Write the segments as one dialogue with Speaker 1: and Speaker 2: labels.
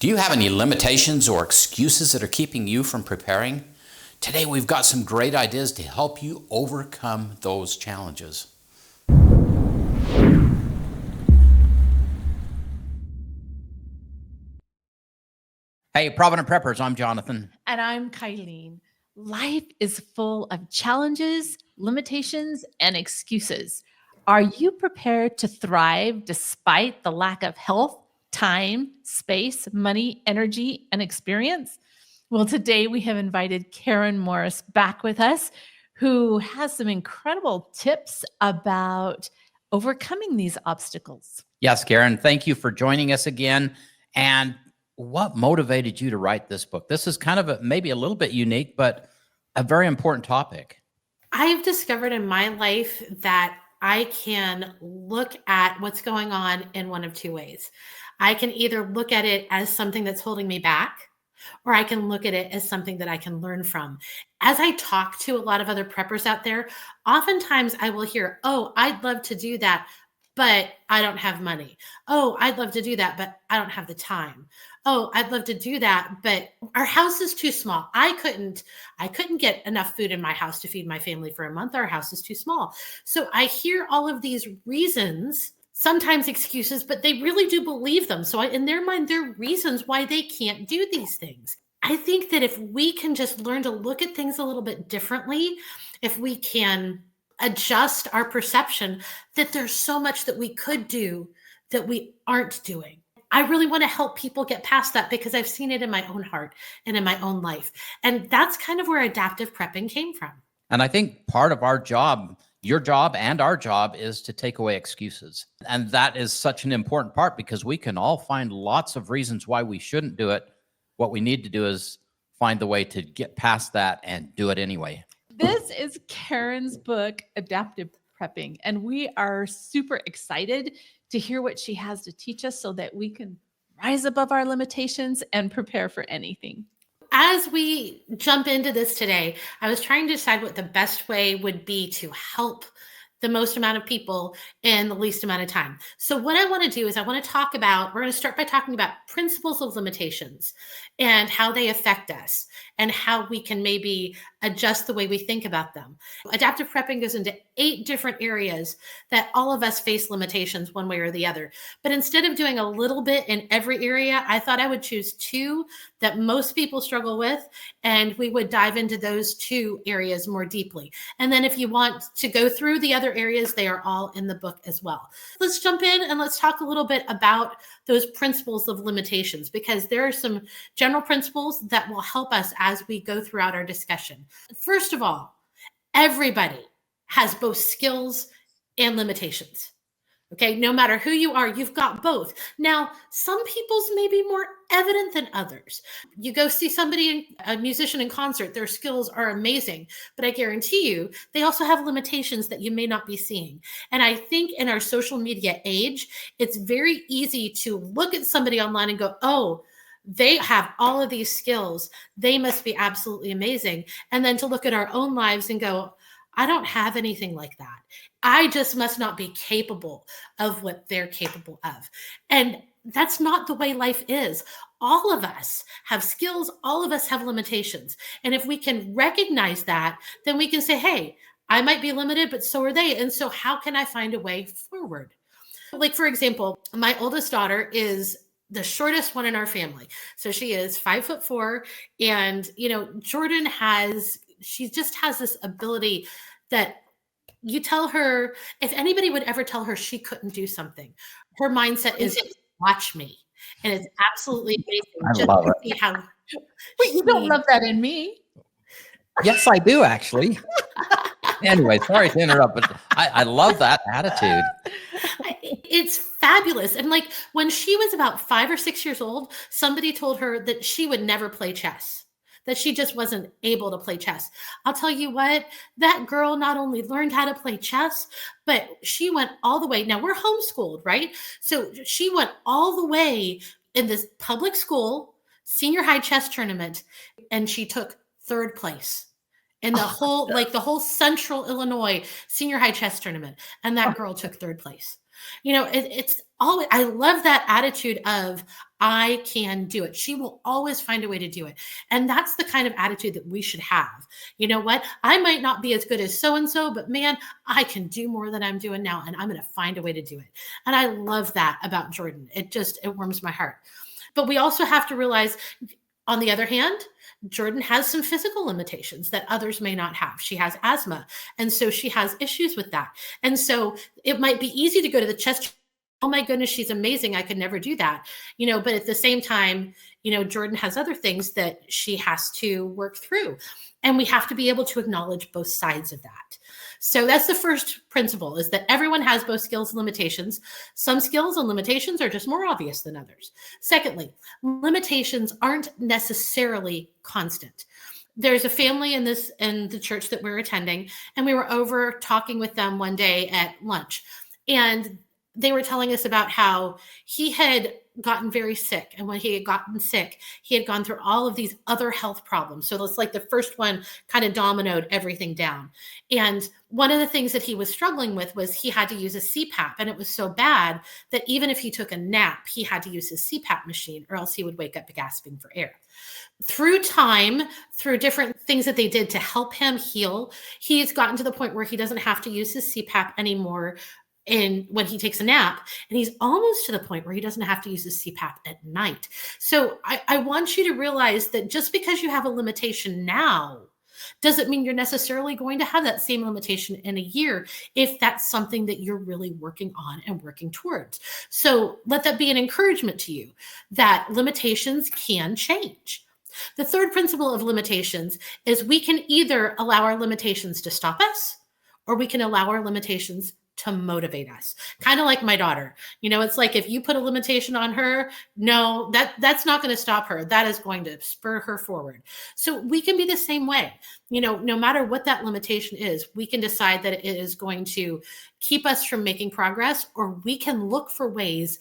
Speaker 1: Do you have any limitations or excuses that are keeping you from preparing? Today we've got some great ideas to help you overcome those challenges. Hey, Provident Preppers, I'm Jonathan.
Speaker 2: And I'm Kylene. Life is full of challenges, limitations, and excuses. Are you prepared to thrive despite the lack of health, time, space, money, energy, and experience? Well, today we have invited Karen Morris back with us, who has some incredible tips about overcoming these obstacles.
Speaker 1: Yes, Karen, thank you for joining us again. And what motivated you to write this book? This is kind of maybe a little bit unique, but a very important topic.
Speaker 3: I've discovered in my life that I can look at what's going on in one of two ways. I can either look at it as something that's holding me back, or I can look at it as something that I can learn from. As I talk to a lot of other preppers out there, oftentimes I will hear, "Oh, I'd love to do that, but I don't have money. Oh, I'd love to do that, but I don't have the time. Oh, I'd love to do that, but our house is too small. I couldn't get enough food in my house to feed my family for a month. Our house is too small." So I hear all of these reasons, sometimes excuses, but they really do believe them. So in their mind, they're reasons why they can't do these things. I think that if we can just learn to look at things a little bit differently, if we can adjust our perception that there's so much that we could do that we aren't doing. I really want to help people get past that because I've seen it in my own heart and in my own life. And that's kind of where adaptive prepping came from.
Speaker 1: And I think part of our job, your job and our job, is to take away excuses. And that is such an important part because we can all find lots of reasons why we shouldn't do it. What we need to do is find the way to get past that and do it anyway.
Speaker 2: This is Karen's book, Adaptive Prepping, and we are super excited to hear what she has to teach us so that we can rise above our limitations and prepare for anything.
Speaker 3: As we jump into this today, I was trying to decide what the best way would be to help the most amount of people in the least amount of time. So what I want to do is we're going to start by talking about principles of limitations and how they affect us and how we can maybe adjust the way we think about them. Adaptive prepping goes into 8 different areas that all of us face limitations one way or the other. But instead of doing a little bit in every area, I thought I would choose 2 that most people struggle with, and we would dive into those 2 areas more deeply. And then if you want to go through the other areas, they are all in the book as well. Let's jump in and let's talk a little bit about those principles of limitations, because there are some general principles that will help us as we go throughout our discussion. First of all, everybody has both skills and limitations. Okay, no matter who you are, you've got both. Now, some people's may be more evident than others. You go see somebody, a musician in concert, their skills are amazing, but I guarantee you, they also have limitations that you may not be seeing. And I think in our social media age, it's very easy to look at somebody online and go, "Oh, they have all of these skills. They must be absolutely amazing." And then to look at our own lives and go, "I don't have anything like that. I just must not be capable of what they're capable of." And that's not the way life is. All of us have skills. All of us have limitations. And if we can recognize that, then we can say, "Hey, I might be limited, but so are they. And so how can I find a way forward?" Like, for example, my oldest daughter is the shortest one in our family. So she is 5'4". And, Jordan she just has this ability that you tell her, if anybody would ever tell her she couldn't do something, her mindset is, "Watch me." And it's absolutely amazing.
Speaker 1: I love it.
Speaker 3: See how
Speaker 2: Wait, you don't love that in me?
Speaker 1: Yes, I do, actually. Anyway, sorry to interrupt, but I love that attitude.
Speaker 3: It's fabulous. And like when she was about 5 or 6 years old, somebody told her that she would never play chess, that she just wasn't able to play chess. I'll tell you what, that girl not only learned how to play chess, but she went all the way. Now we're homeschooled, right? So she went all the way in this public school senior high chess tournament, and she took 3rd place in the whole Central Illinois senior high chess tournament. And that girl took 3rd place. It's always, I love that attitude of, I can do it. She will always find a way to do it. And that's the kind of attitude that we should have. You know what? I might not be as good as so and so, but man, I can do more than I'm doing now, and I'm going to find a way to do it. And I love that about Jordan. It warms my heart. But we also have to realize, on the other hand, Jordan has some physical limitations that others may not have. She has asthma, and so she has issues with that. And so it might be easy to go to the chest. Oh my goodness, she's amazing. I could never do that. But at the same time, Jordan has other things that she has to work through. And we have to be able to acknowledge both sides of that. So that's the first principle, is that everyone has both skills and limitations. Some skills and limitations are just more obvious than others. Secondly, limitations aren't necessarily constant. There's a family in the church that we're attending, and we were over talking with them one day at lunch. And they were telling us about how he had gotten very sick. And when he had gotten sick, he had gone through all of these other health problems. So it's like the first one kind of dominoed everything down. And one of the things that he was struggling with was he had to use a CPAP. And it was so bad that even if he took a nap, he had to use his CPAP machine, or else he would wake up gasping for air. Through time, through different things that they did to help him heal, he's gotten to the point where he doesn't have to use his CPAP anymore when he takes a nap, and he's almost to the point where he doesn't have to use his CPAP at night. So I want you to realize that just because you have a limitation now doesn't mean you're necessarily going to have that same limitation in a year, if that's something that you're really working on and working towards. So let that be an encouragement to you that limitations can change. The third principle of limitations is we can either allow our limitations to stop us, or we can allow our limitations to motivate us. Kind of like my daughter. It's like, if you put a limitation on her, no, that's not going to stop her. That is going to spur her forward. So we can be the same way. No matter what that limitation is, we can decide that it is going to keep us from making progress, or we can look for ways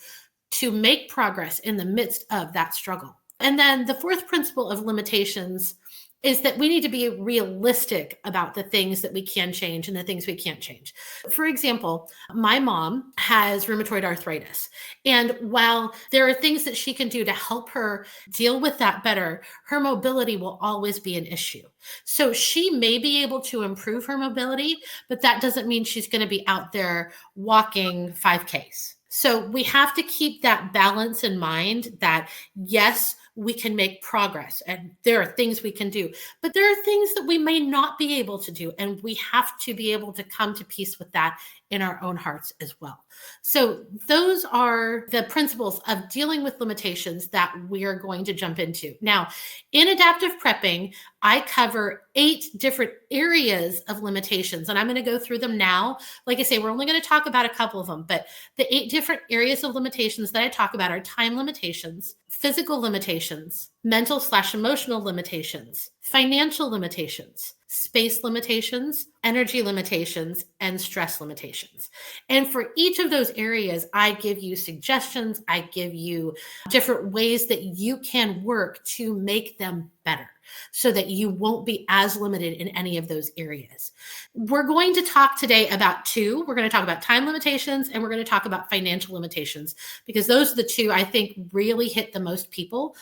Speaker 3: to make progress in the midst of that struggle. And then the fourth principle of limitations is that we need to be realistic about the things that we can change and the things we can't change. For example, my mom has rheumatoid arthritis. And while there are things that she can do to help her deal with that better, her mobility will always be an issue. So she may be able to improve her mobility, but that doesn't mean she's going to be out there walking 5Ks. So we have to keep that balance in mind, that yes, we can make progress and there are things we can do, but there are things that we may not be able to do. And we have to be able to come to peace with that in our own hearts as well. So those are the principles of dealing with limitations that we are going to jump into. Now, in adaptive prepping, I cover 8 different areas of limitations, and I'm going to go through them now. Like I say, we're only going to talk about a couple of them, but the 8 different areas of limitations that I talk about are time limitations, physical limitations, mental/emotional limitations, financial limitations, space limitations, energy limitations, and stress limitations. And for each of those areas, I give you suggestions. I give you different ways that you can work to make them better, so that you won't be as limited in any of those areas. We're going to talk today about 2. We're going to talk about time limitations, and we're going to talk about financial limitations, because those are the 2 I think really hit the most people.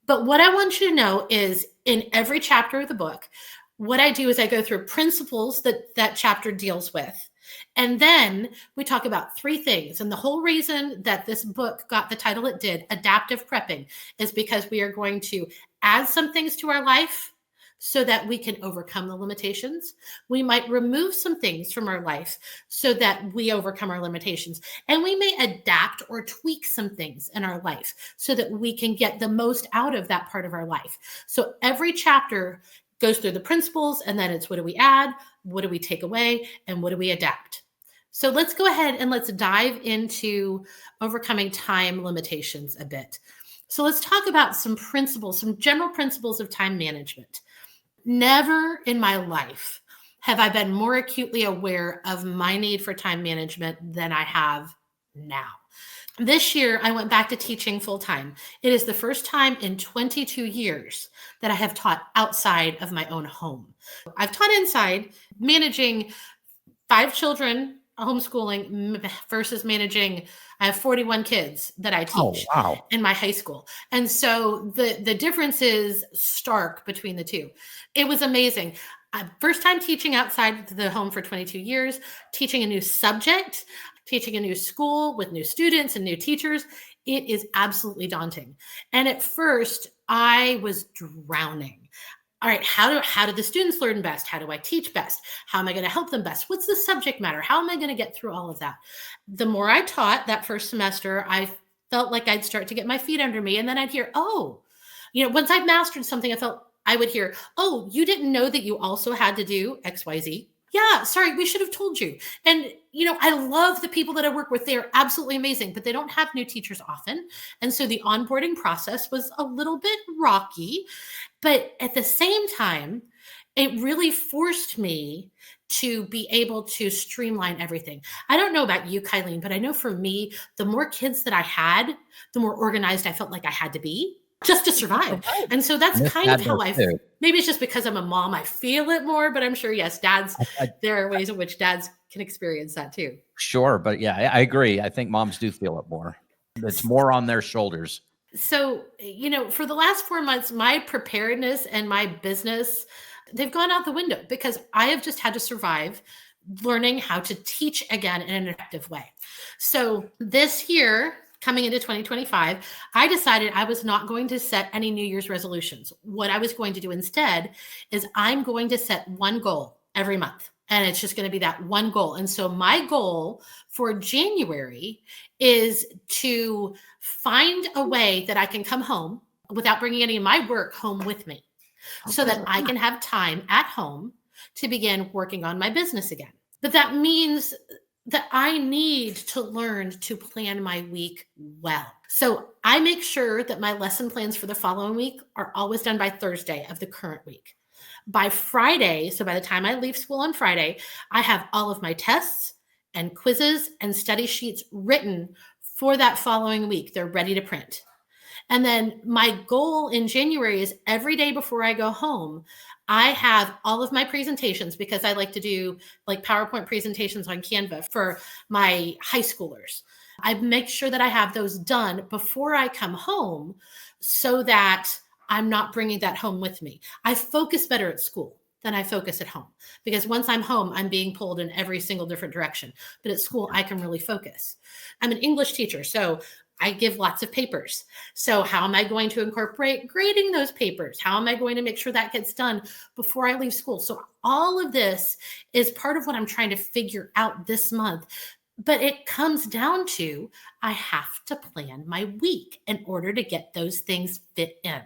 Speaker 3: But what I want you to know is, in every chapter of the book, what I do is I go through principles that chapter deals with. And then we talk about 3 things. And the whole reason that this book got the title it did, Adaptive Prepping, is because we are going to add some things to our life so that we can overcome the limitations. We might remove some things from our life so that we overcome our limitations. And we may adapt or tweak some things in our life so that we can get the most out of that part of our life. So every chapter goes through the principles, and then it's, what do we add, what do we take away, and what do we adapt? So let's go ahead and let's dive into overcoming time limitations a bit. So let's talk about some principles, some general principles of time management. Never in my life have I been more acutely aware of my need for time management than I have now. This year, I went back to teaching full-time. It is the first time in 22 years that I have taught outside of my own home. I've taught inside, managing 5 children homeschooling versus managing. I have 41 kids that I
Speaker 1: Oh,
Speaker 3: teach
Speaker 1: wow.
Speaker 3: in my high school. And so the difference is stark between the two. It was amazing. First time teaching outside the home for 22 years, teaching a new subject, teaching a new school with new students and new teachers. It is absolutely daunting. And at first, I was drowning. All right, how do the students learn best? How do I teach best? How am I going to help them best? What's the subject matter? How am I going to get through all of that? The more I taught that first semester, I felt like I'd start to get my feet under me. And then I'd hear, oh, once I've mastered something, I would hear, oh, you didn't know that you also had to do XYZ. Yeah, sorry, we should have told you. And, I love the people that I work with. They're absolutely amazing, but they don't have new teachers often. And so the onboarding process was a little bit rocky. But at the same time, it really forced me to be able to streamline everything. I don't know about you, Kylene, but I know for me, the more kids that I had, the more organized I felt like I had to be just to survive. And so that's
Speaker 1: Miss
Speaker 3: kind of
Speaker 1: Dad
Speaker 3: how
Speaker 1: does too.
Speaker 3: maybe it's just because I'm a mom, I feel it more, but I'm sure, yes, dads,
Speaker 1: I-
Speaker 3: there are ways in which dads can experience that too.
Speaker 1: Sure. But yeah, I agree. I think moms do feel it more. It's more on their shoulders.
Speaker 3: So, for the last 4 months, my preparedness and my business, they've gone out the window because I have just had to survive learning how to teach again in an effective way. So this year, coming into 2025, I decided I was not going to set any New Year's resolutions. What I was going to do instead is I'm going to set one goal every month. And it's just going to be that one goal. And so my goal for January is to find a way that I can come home without bringing any of my work home with me so that I can have time at home to begin working on my business again. But that means that I need to learn to plan my week well. So I make sure that my lesson plans for the following week are always done by Thursday of the current week. By Friday, so by the time I leave school on Friday, I have all of my tests and quizzes and study sheets written for that following week. They're ready to print. And then my goal in January is every day before I go home, I have all of my presentations because I like to do like PowerPoint presentations on Canva for my high schoolers. I make sure that I have those done before I come home so that I'm not bringing that home with me. I focus better at school than I focus at home because once I'm home, I'm being pulled in every single different direction. But at school, I can really focus. I'm an English teacher, so I give lots of papers. So how am I going to incorporate grading those papers? How am I going to make sure that gets done before I leave school? So all of this is part of what I'm trying to figure out this month. But it comes down to I have to plan my week in order to get those things fit in.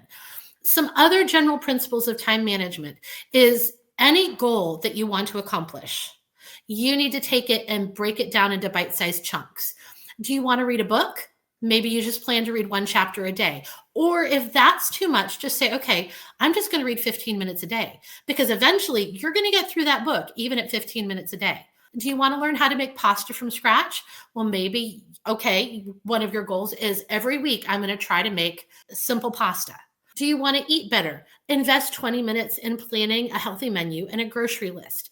Speaker 3: Some other general principles of time management is any goal that you want to accomplish, you need to take it and break it down into bite-sized chunks. Do you want to read a book? Maybe you just plan to read one chapter a day. Or if that's too much, just say, okay, I'm just going to read 15 minutes a day because eventually you're going to get through that book, even at 15 minutes a day. Do you want to learn how to make pasta from scratch? Well, maybe, okay, one of your goals is every week I'm going to try to make simple pasta. Do you want to eat better? Invest 20 minutes in planning a healthy menu and a grocery list.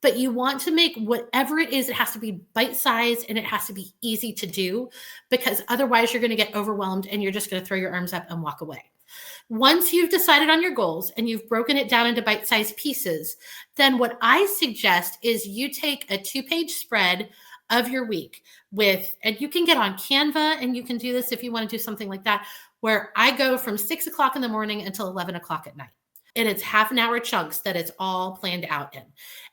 Speaker 3: But you want to make whatever it is, it has to be bite-sized and it has to be easy to do because otherwise you're going to get overwhelmed and you're just going to throw your arms up and walk away. Once you've decided on your goals and you've broken it down into bite-sized pieces, then what I suggest is you take a 2-page spread of your week and you can get on Canva and you can do this if you want to do something like that, where I go from 6 o'clock in the morning until 11 o'clock at night. And it's half-an-hour chunks that it's all planned out in.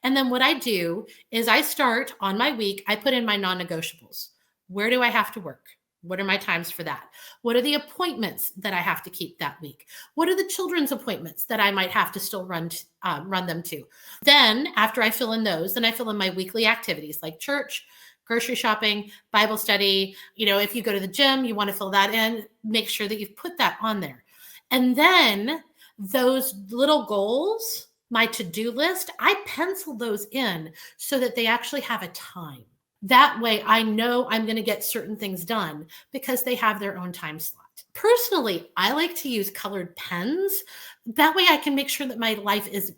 Speaker 3: And then what I do is I start on my week, I put in my non-negotiables. Where do I have to work? What are my times for that? What are the appointments that I have to keep that week? What are the children's appointments that I might have to still run them to? Then after I fill in those, then I fill in my weekly activities like church, grocery shopping, Bible study. If you go to the gym, you want to fill that in, make sure that you've put that on there. And then those little goals, my to-do list, I pencil those in so that they actually have a time. That way I know I'm going to get certain things done because they have their own time slot. Personally, I like to use colored pens. That way I can make sure that my life is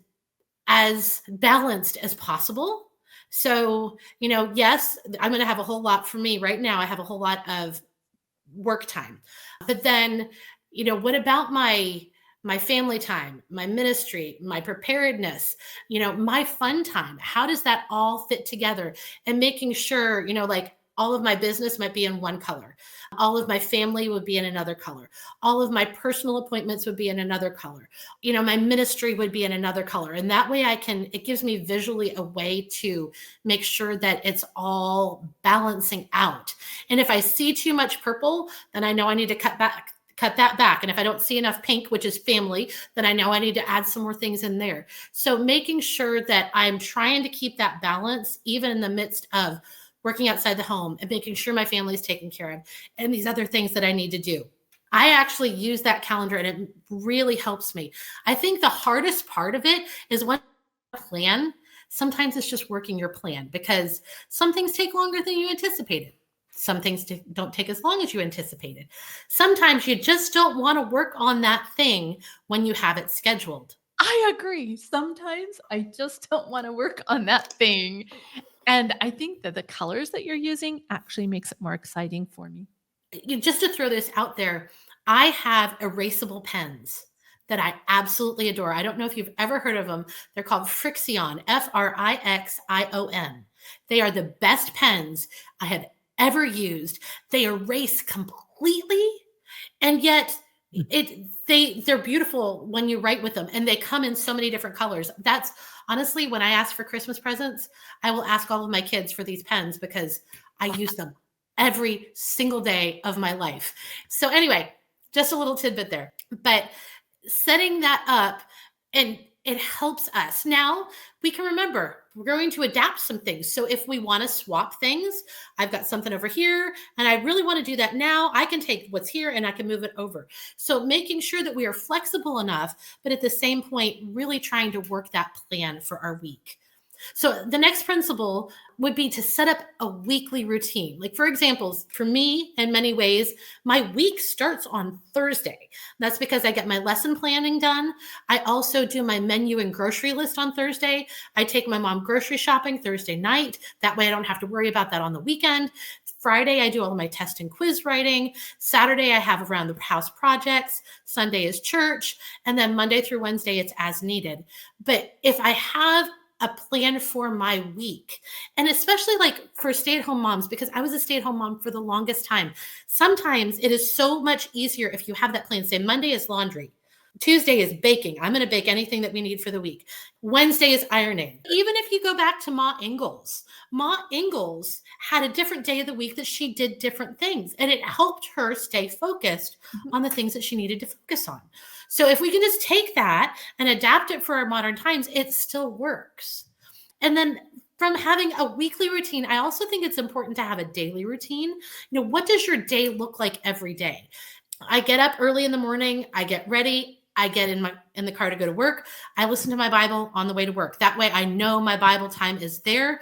Speaker 3: as balanced as possible So, yes, I'm going to have a whole lot for me right now. I have a whole lot of work time. But then, what about my family time, my ministry, my preparedness, my fun time? How does that all fit together? And making sure, like all of my business might be in one color. All of my family would be in another color. All of my personal appointments would be in another color. My ministry would be in another color. And that way it gives me visually a way to make sure that it's all balancing out. And if I see too much purple, then I know I need to cut that back. And if I don't see enough pink, which is family, then I know I need to add some more things in there. So making sure that I'm trying to keep that balance, even in the midst of working outside the home and making sure my family is taken care of and these other things that I need to do. I actually use that calendar and it really helps me. I think the hardest part of it is when you plan. Sometimes it's just working your plan because some things take longer than you anticipated. Some things don't take as long as you anticipated. Sometimes you just don't want to work on that thing when you have it scheduled.
Speaker 2: I agree. Sometimes I just don't want to work on that thing. And I think that the colors that you're using actually makes it more exciting for me.
Speaker 3: Just to throw this out there, I have erasable pens that I absolutely adore. I don't know if you've ever heard of them. They're called Frixion, Frixion. They are the best pens I have ever used. They erase completely, and yet they're beautiful when you write with them, and they come in so many different colors. That's honestly, when I ask for Christmas presents, I will ask all of my kids for these pens because I use them every single day of my life. So anyway, just a little tidbit there, but setting that up, and it helps us. Now we can remember we're going to adapt some things. So if we want to swap things, I've got something over here and I really want to do that now, I can take what's here and I can move it over. So making sure that we are flexible enough, but at the same point, really trying to work that plan for our week. So the next principle would be to set up a weekly routine. Like, for example, for me, in many ways, my week starts on Thursday. That's because I get my lesson planning done. I also do my menu and grocery list on Thursday. I take my mom grocery shopping Thursday night. That way I don't have to worry about that on the weekend. Friday, I do all of my test and quiz writing. Saturday, I have around the house projects. Sunday is church. And then Monday through Wednesday, it's as needed. But if I have a plan for my week, and especially like for stay-at-home moms, because I was a stay-at-home mom for the longest time. Sometimes it is so much easier if you have that plan. Say Monday is laundry. Tuesday is baking. I'm going to bake anything that we need for the week. Wednesday is ironing. Even if you go back to Ma Ingalls had a different day of the week that she did different things, and it helped her stay focused on the things that she needed to focus on. So if we can just take that and adapt it for our modern times, it still works. And then from having a weekly routine, I also think it's important to have a daily routine. What does your day look like every day? I get up early in the morning, I get ready, I get in the car to go to work. I listen to my Bible on the way to work. That way I know my Bible time is there.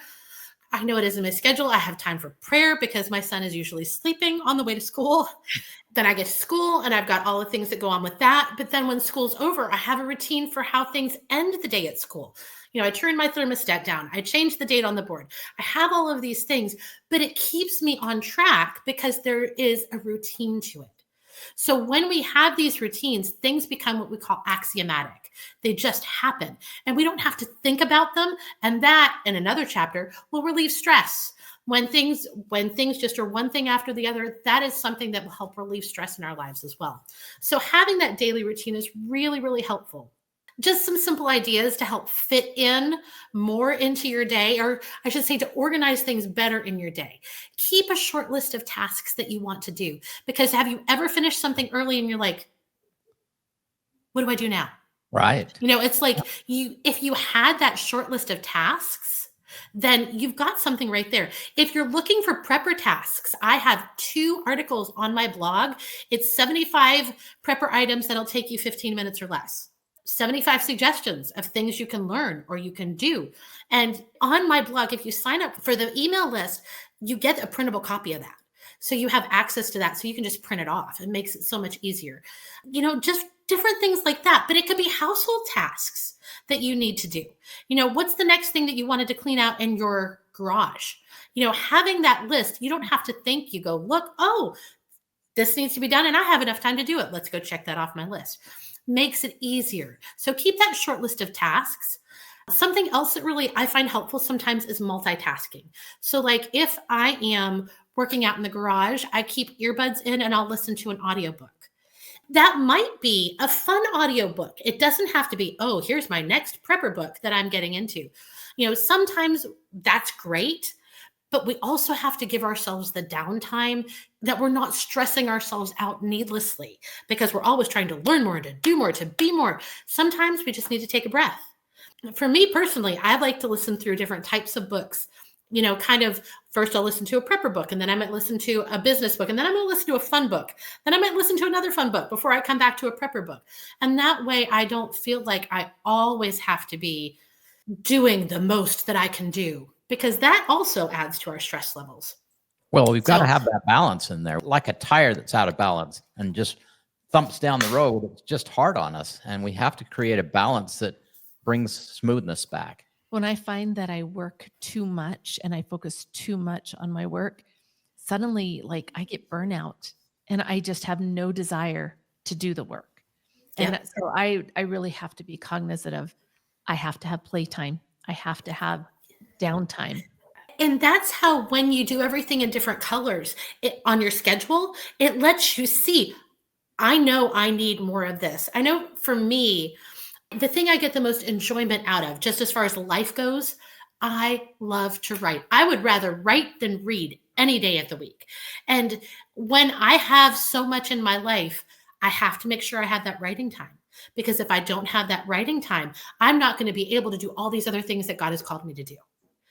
Speaker 3: I know it is in my schedule. I have time for prayer because my son is usually sleeping on the way to school. Then I get to school and I've got all the things that go on with that. But then when school's over, I have a routine for how things end the day at school. I turn my thermostat down. I change the date on the board. I have all of these things, but it keeps me on track because there is a routine to it. So when we have these routines, things become what we call axiomatic. They just happen and we don't have to think about them. And that, in another chapter, will relieve stress. When things just are one thing after the other, that is something that will help relieve stress in our lives as well. So having that daily routine is really, really helpful. Just some simple ideas to help fit in more into your day, or I should say to organize things better in your day. Keep a short list of tasks that you want to do, because have you ever finished something early and you're like, what do I do now?
Speaker 1: Right.
Speaker 3: It's like if you had that short list of tasks, then you've got something right there. If you're looking for prepper tasks, I have 2 articles on my blog. It's 75 prepper items that'll take you 15 minutes or less. 75 suggestions of things you can learn or you can do. And on my blog, if you sign up for the email list, you get a printable copy of that. So you have access to that. So you can just print it off. It makes it so much easier. Just different things like that. But it could be household tasks that you need to do. What's the next thing that you wanted to clean out in your garage? Having that list, you don't have to think. You go, look, oh, this needs to be done and I have enough time to do it. Let's go check that off my list. Makes it easier. So keep that short list of tasks. Something else that really I find helpful sometimes is multitasking. So like if I am working out in the garage, I keep earbuds in and I'll listen to an audiobook. That might be a fun audiobook. It doesn't have to be, oh, here's my next prepper book that I'm getting into. Sometimes that's great, but we also have to give ourselves the downtime that we're not stressing ourselves out needlessly because we're always trying to learn more, to do more, to be more. Sometimes we just need to take a breath. For me personally, I like to listen through different types of books. Kind of first I'll listen to a prepper book, and then I might listen to a business book, and then I'm going to listen to a fun book. Then I might listen to another fun book before I come back to a prepper book. And that way I don't feel like I always have to be doing the most that I can do, because that also adds to our stress levels.
Speaker 1: Well, we've got
Speaker 3: So-
Speaker 1: to have that balance in there, like a tire that's out of balance and just thumps down the road. It's just hard on us. And we have to create a balance that brings smoothness back.
Speaker 2: When I find that I work too much and I focus too much on my work, suddenly like I get burnout and I just have no desire to do the work. And
Speaker 3: Yep.
Speaker 2: so I really have to be cognizant of, I have to have playtime. I have to have downtime.
Speaker 3: And that's how, when you do everything in different colors on your schedule, it lets you see, I know I need more of this. I know for me, the thing I get the most enjoyment out of, just as far as life goes, I love to write. I would rather write than read any day of the week. And when I have so much in my life, I have to make sure I have that writing time. Because if I don't have that writing time, I'm not going to be able to do all these other things that God has called me to do.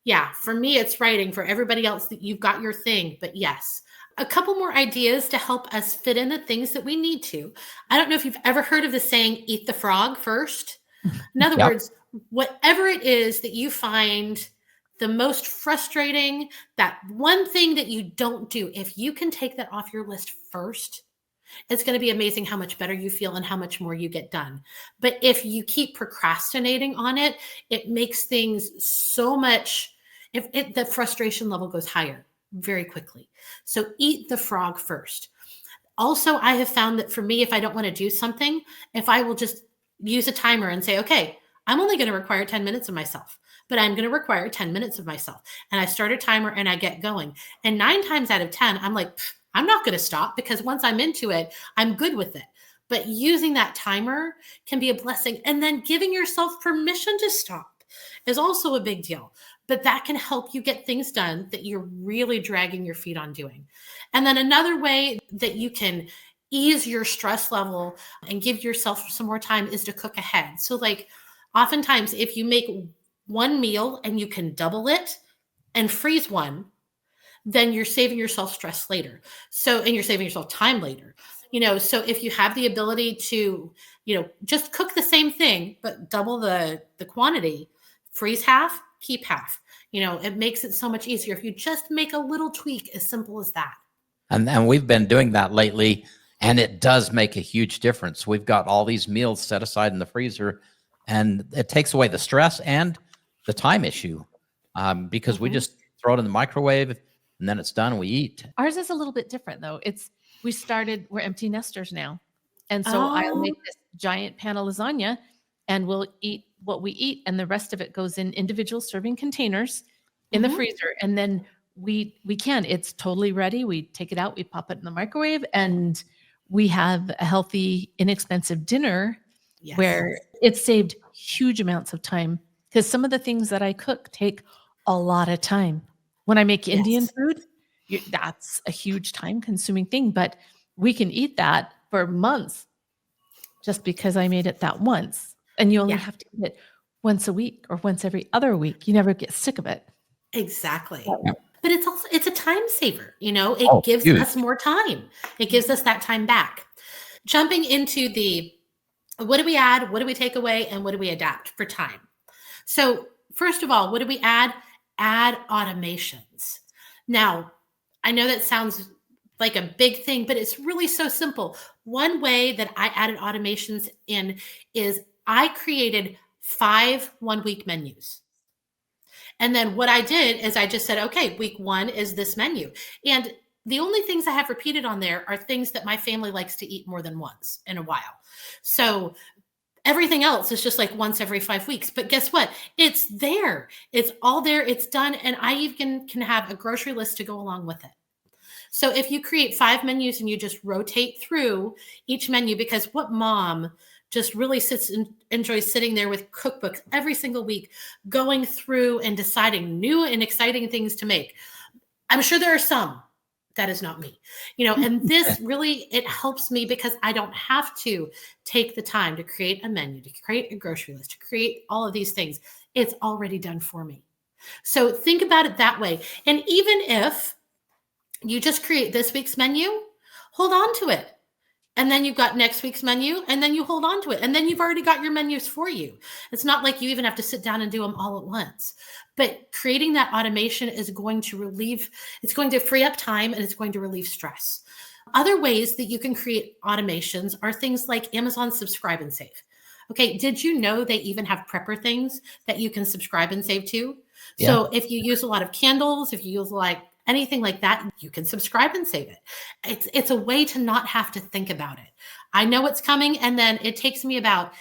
Speaker 3: Yeah, for me, it's writing. For everybody else, that you've got your thing. But yes, a couple more ideas to help us fit in the things that we need to. I don't know if you've ever heard of the saying, eat the frog first. In other
Speaker 1: Yep.
Speaker 3: words, whatever it is that you find the most frustrating, that one thing that you don't do, if you can take that off your list first, it's going to be amazing how much better you feel and how much more you get done. But if you keep procrastinating on it, it makes things so much, the frustration level goes higher very quickly. So eat the frog first. Also, I have found that for me, if I don't want to do something, if I will just use a timer and say, okay, I'm only going to require 10 minutes of myself, but I'm going to require 10 minutes of myself. And I start a timer and I get going. And 9 times out of 10, I'm like, I'm not going to stop, because once I'm into it, I'm good with it. But using that timer can be a blessing. And then giving yourself permission to stop is also a big deal. But that can help you get things done that you're really dragging your feet on doing. And then another way that you can ease your stress level and give yourself some more time is to cook ahead. So like oftentimes if you make one meal and you can double it and freeze one, then you're saving yourself stress later. So, and you're saving yourself time later. So if you have the ability to, just cook the same thing, but double the quantity, freeze half, keep half, it makes it so much easier if you just make a little tweak, as simple as that.
Speaker 1: And we've been doing that lately, and it does make a huge difference. We've got all these meals set aside in the freezer, and it takes away the stress and the time issue, because we just throw it in the microwave and then it's done and we eat.
Speaker 2: Ours is a little bit different though. We're empty nesters now. And so I'll make this giant pan of lasagna and we'll eat what we eat. And the rest of it goes in individual serving containers in the freezer. And then it's totally ready. We take it out, we pop it in the microwave, and we have a healthy, inexpensive dinner.
Speaker 3: Yes.
Speaker 2: Where it saved huge amounts of time, because some of the things that I cook take a lot of time. When I make Indian food, that's a huge time consuming thing, but we can eat that for months just because I made it that once. And you only have to eat it once a week or once every other week. You never get sick of it.
Speaker 3: Exactly.
Speaker 1: Yeah.
Speaker 3: But it's a time saver. It gives
Speaker 1: huge.
Speaker 3: us more time. It gives us that time back. Jumping into what do we add? What do we take away? And what do we adapt for time? So first of all, what do we add? Add automations. Now, I know that sounds like a big thing, but it's really so simple. One way that I added automations in is I created 5 1-week menus. And then what I did is I just said, okay, week 1 is this menu. And the only things I have repeated on there are things that my family likes to eat more than once in a while. So everything else is just like once every 5 weeks. But guess what? It's there. It's all there. It's done. And I even can have a grocery list to go along with it. So if you create 5 menus and you just rotate through each menu, because what mom just really sits and enjoys sitting there with cookbooks every single week, going through and deciding new and exciting things to make. I'm sure there are some. That is not me, and this really, it helps me because I don't have to take the time to create a menu, to create a grocery list, to create all of these things. It's already done for me. So think about it that way. And even if you just create this week's menu, hold on to it. And then you've got next week's menu, and then you hold on to it. And then you've already got your menus for you. It's not like you even have to sit down and do them all at once. But creating that automation is going to it's going to free up time, and it's going to relieve stress. Other ways that you can create automations are things like Amazon Subscribe and Save. Okay, did you know they even have prepper things that you can subscribe and save to?
Speaker 1: Yeah.
Speaker 3: So if you use a lot of candles, if you use anything like that, you can subscribe and save it. It's a way to not have to think about it. I know it's coming, and then it takes me about,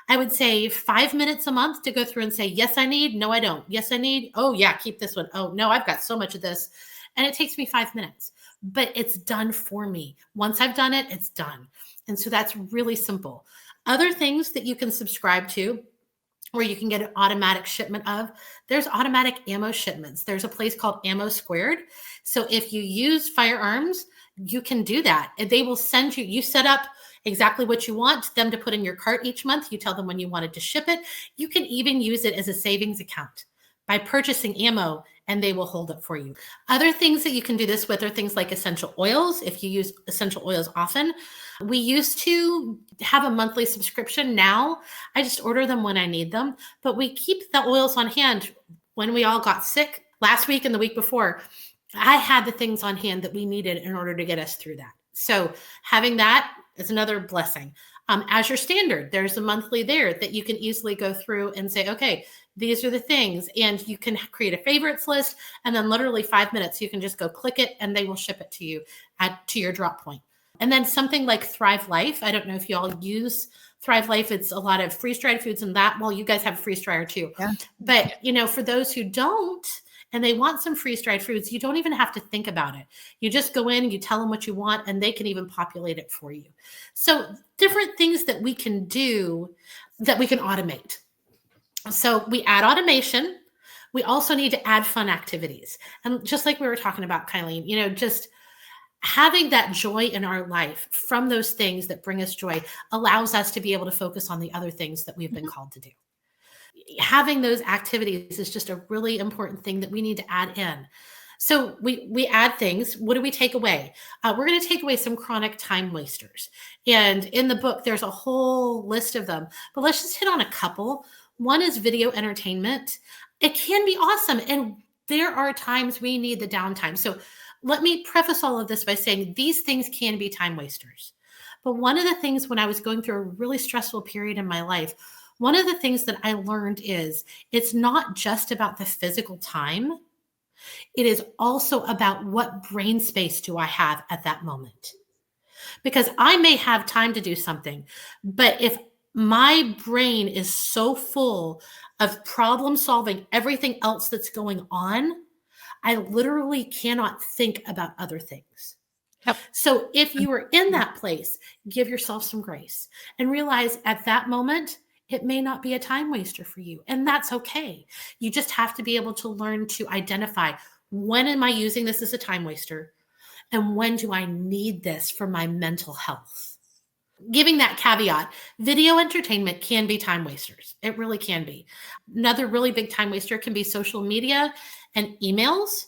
Speaker 3: I would say, 5 minutes a month to go through and say, yes, I need. No, I don't. Yes, I need. Oh, yeah, keep this one. Oh, no, I've got so much of this. And it takes me 5 minutes, but it's done for me. Once I've done it, it's done. And so that's really simple. Other things that you can subscribe to, or you can get an automatic shipment of, there's automatic ammo shipments. There's a place called Ammo Squared. So if you use firearms, you can do that. And they will send you set up exactly what you want them to put in your cart each month. You tell them when you wanted to ship it. You can even use it as a savings account by purchasing ammo, and they will hold it for you. Other things that you can do this with are things like essential oils. If you use essential oils often, we used to have a monthly subscription. Now I just order them when I need them, but we keep the oils on hand. When we all got sick last week and the week before, I had the things on hand that we needed in order to get us through that. So having that is another blessing. Azure Standard, there's a monthly there that you can easily go through and say, okay, these are the things. And you can create a favorites list. And then literally 5 minutes, you can just go click it and they will ship it to you to your drop point. And then something like Thrive Life. I don't know if you all use Thrive Life. It's a lot of freeze-dried foods and that. Well, you guys have a freeze dryer too.
Speaker 1: Yeah.
Speaker 3: But, for those who don't, and they want some freeze-dried foods, you don't even have to think about it. You just go in, you tell them what you want, and they can even populate it for you. So different things that we can do that we can automate. So we add automation. We also need to add fun activities. And just like we were talking about, Kylene, just having that joy in our life from those things that bring us joy allows us to be able to focus on the other things that we've been called to do. Having those activities is just a really important thing that we need to add in. So we add things. What do we take away? We're going to take away some chronic time wasters. And in the book, there's a whole list of them. But let's just hit on a couple. One is video entertainment. It can be awesome. And there are times we need the downtime. So let me preface all of this by saying these things can be time wasters. But one of the things when I was going through a really stressful period in my life, one of the things that I learned is it's not just about the physical time. It is also about what brain space do I have at that moment. Because I may have time to do something, but if my brain is so full of problem solving everything else that's going on, I literally cannot think about other things.
Speaker 2: Yep.
Speaker 3: So if you are in that place, give yourself some grace and realize at that moment, it may not be a time waster for you. And that's okay. You just have to be able to learn to identify, when am I using this as a time waster? And when do I need this for my mental health? Giving that caveat, video entertainment can be time wasters. It really can be. Another really big time waster can be social media and emails.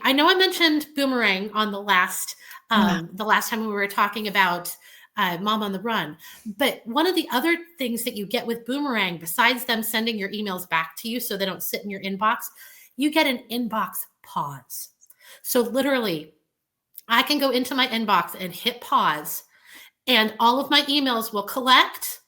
Speaker 3: I know I mentioned Boomerang on the last time we were talking about Mom on the Run. But one of the other things that you get with Boomerang, besides them sending your emails back to you so they don't sit in your inbox, you get an inbox pause. So literally, I can go into my inbox and hit pause And all of my emails will collect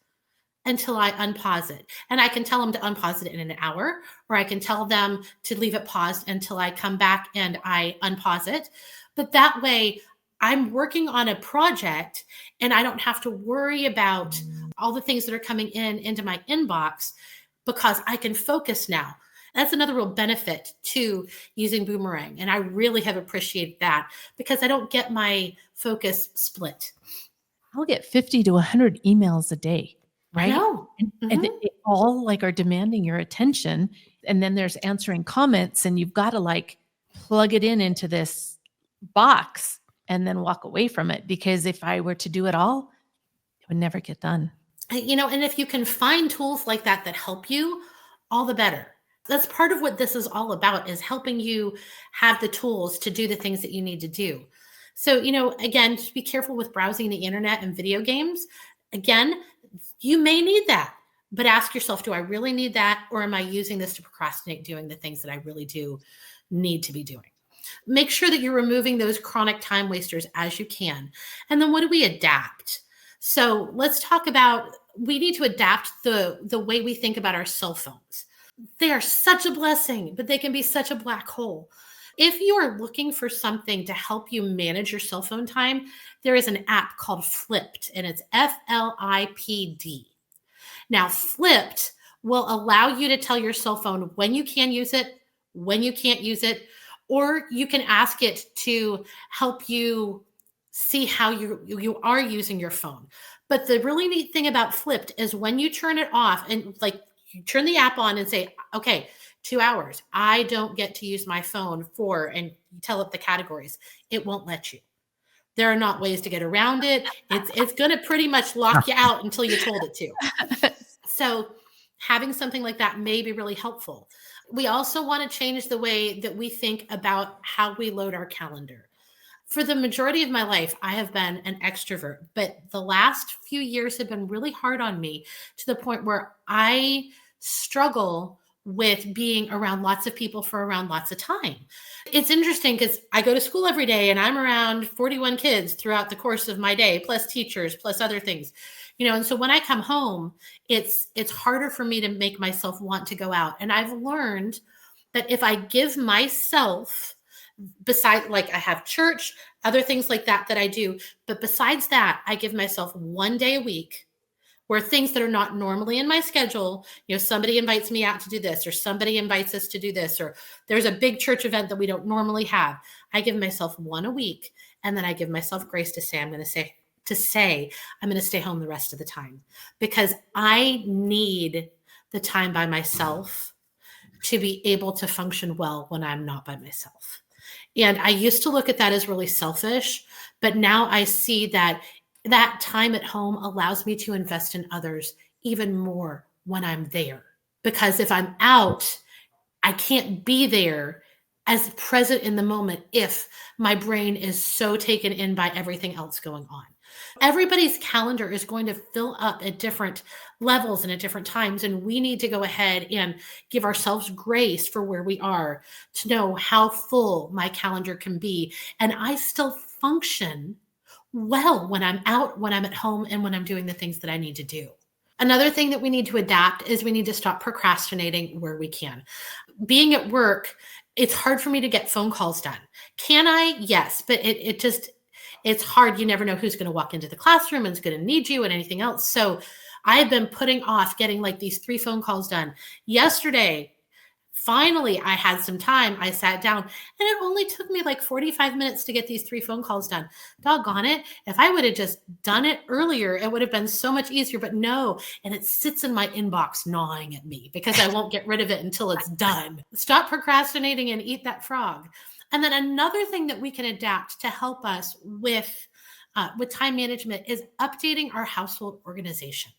Speaker 3: until I unpause it. And I can tell them to unpause it in an hour, or I can tell them to leave it paused until I come back and I unpause it. But that way, I'm working on a project and I don't have to worry about all the things that are coming into my inbox because I can focus now. That's another real benefit to using Boomerang. And I really have appreciated that because I don't get my focus split.
Speaker 2: I'll get 50 to 100 emails a day,
Speaker 3: I
Speaker 2: right?
Speaker 3: know.
Speaker 2: And they all like are demanding your attention. And then there's answering comments, and you've got to like plug it into this box and then walk away from it. Because if I were to do it all, it would never get done.
Speaker 3: And if you can find tools like that that help you, all the better. That's part of what this is all about, is helping you have the tools to do the things that you need to do. So, again, just be careful with browsing the internet and video games. Again, you may need that, but ask yourself, do I really need that? Or am I using this to procrastinate doing the things that I really do need to be doing? Make sure that you're removing those chronic time wasters as you can. And then what do we adapt? So let's talk about, we need to adapt the way we think about our cell phones. They are such a blessing, but they can be such a black hole. If you are looking for something to help you manage your cell phone time, there is an app called Flipped, and it's Flipd. Now, Flipped will allow you to tell your cell phone when you can use it, when you can't use it, or you can ask it to help you see how you are using your phone. But the really neat thing about Flipped is when you turn it off and like you turn the app on and say, okay, 2 hours, I don't get to use my phone for, and you tell it the categories, it won't let you. There are not ways to get around it. It's going to pretty much lock you out until you told it to. So having something like that may be really helpful. We also want to change the way that we think about how we load our calendar. For the majority of my life, I have been an extrovert, but the last few years have been really hard on me to the point where I struggle with being around lots of people for around lots of time. It's interesting because I go to school every day and I'm around 41 kids throughout the course of my day, plus teachers, plus other things, and so when I come home, it's harder for me to make myself want to go out. And I've learned that if I give myself, besides, like I have church, other things like that I do, but besides that, I give myself one day a week where things that are not normally in my schedule, somebody invites me out to do this, or somebody invites us to do this, or there's a big church event that we don't normally have. I give myself one a week, and then I give myself grace to say, I'm going to stay home the rest of the time, because I need the time by myself to be able to function well when I'm not by myself. And I used to look at that as really selfish, but now I see that time at home allows me to invest in others even more when I'm there. Because if I'm out, I can't be there as present in the moment if my brain is so taken in by everything else going on. Everybody's calendar is going to fill up at different levels and at different times. And we need to go ahead and give ourselves grace for where we are to know how full my calendar can be. And I still function well when I'm out, when I'm at home, and when I'm doing the things that I need to do. Another thing that we need to adapt is we need to stop procrastinating where we can. Being at work, it's hard for me to get phone calls done. Can I? Yes, but it's hard. You never know who's going to walk into the classroom and is going to need you and anything else. So I've been putting off getting like these 3 phone calls done. Yesterday, finally, I had some time. I sat down and it only took me like 45 minutes to get these 3 phone calls done. Doggone it. If I would have just done it earlier, it would have been so much easier, but no. And it sits in my inbox gnawing at me because I won't get rid of it until it's done. Stop procrastinating and eat that frog. And then another thing that we can adapt to help us with time management is updating our household organization.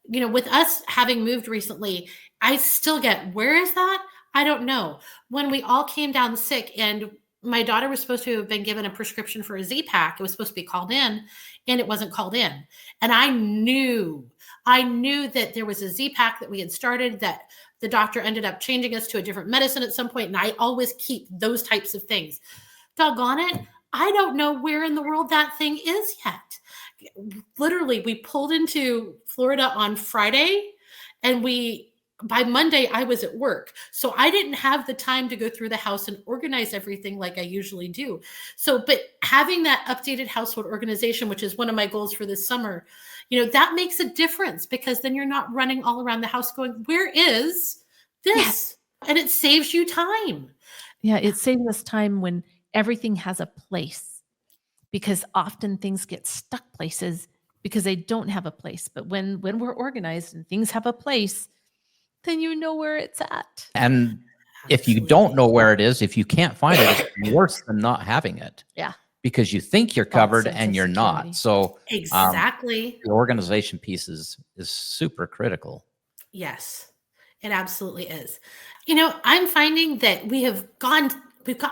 Speaker 3: With us having moved recently, I still get, where is that? I don't know. When we all came down sick and my daughter was supposed to have been given a prescription for a Z-Pak, it was supposed to be called in and it wasn't called in. And I knew that there was a Z-Pak that we had started that the doctor ended up changing us to a different medicine at some point. And I always keep those types of things. Doggone it. I don't know where in the world that thing is yet. literally, we pulled into Florida on Friday, and by Monday, I was at work. So I didn't have the time to go through the house and organize everything like I usually do. So, but having that updated household organization, which is one of my goals for this summer, that makes a difference, because then you're not running all around the house going, where is this?
Speaker 2: Yes.
Speaker 3: And it saves you time.
Speaker 2: Yeah, it saves us time when everything has a place, because often things get stuck places because they don't have a place. But when we're organized and things have a place, then you know where it's at.
Speaker 1: And if you
Speaker 3: Absolutely.
Speaker 1: don't know where it is, if you can't find it, it's worse than not having it.
Speaker 2: Yeah.
Speaker 1: Because you think you're
Speaker 2: False
Speaker 1: covered
Speaker 2: sense
Speaker 1: and
Speaker 2: of
Speaker 1: you're
Speaker 2: security.
Speaker 1: not. So
Speaker 3: Exactly.
Speaker 1: the organization piece is super critical.
Speaker 3: Yes, it absolutely is. I'm finding that we've gotten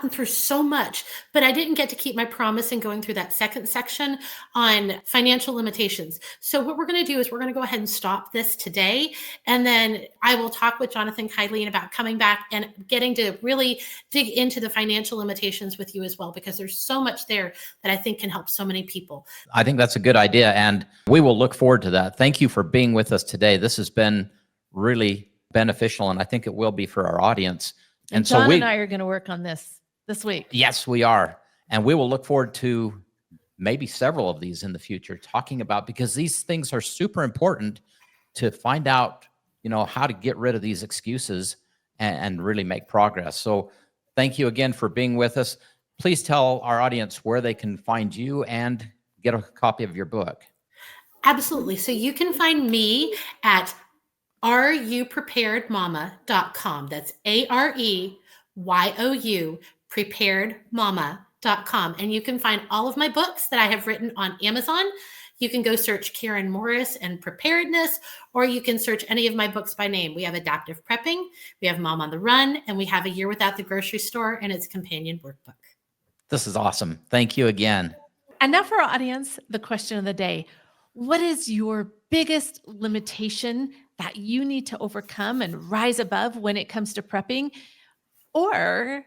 Speaker 3: through so much, but I didn't get to keep my promise in going through that second section on financial limitations. So what we're going to do is we're going to go ahead and stop this today. And then I will talk with Jonathan Kylene about coming back and getting to really dig into the financial limitations with you as well, because there's so much there that I think can help so many people.
Speaker 1: I think that's a good idea, and we will look forward to that. Thank you for being with us today. This has been really beneficial, and I think it will be for our audience.
Speaker 2: And
Speaker 1: so
Speaker 2: John and I are going to work on this week.
Speaker 1: Yes, we are. And we will look forward to maybe several of these in the future, talking about, because these things are super important to find out, how to get rid of these excuses and really make progress. So thank you again for being with us. Please tell our audience where they can find you and get a copy of your book.
Speaker 3: Absolutely. So you can find me at areyoupreparedmama.com. That's AREYOU preparedmama.com. And you can find all of my books that I have written on Amazon. You can go search Karen Morris and preparedness, or you can search any of my books by name. We have Adaptive Prepping, we have Mom on the Run, and we have A Year Without the Grocery Store and its companion workbook.
Speaker 1: This is awesome. Thank you again.
Speaker 2: And now for our audience, the question of the day. What is your biggest limitation that you need to overcome and rise above when it comes to prepping? Or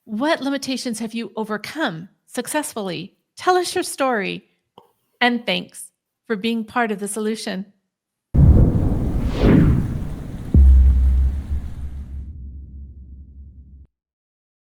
Speaker 2: what limitations have you overcome successfully? Tell us your story. And thanks for being part of the solution.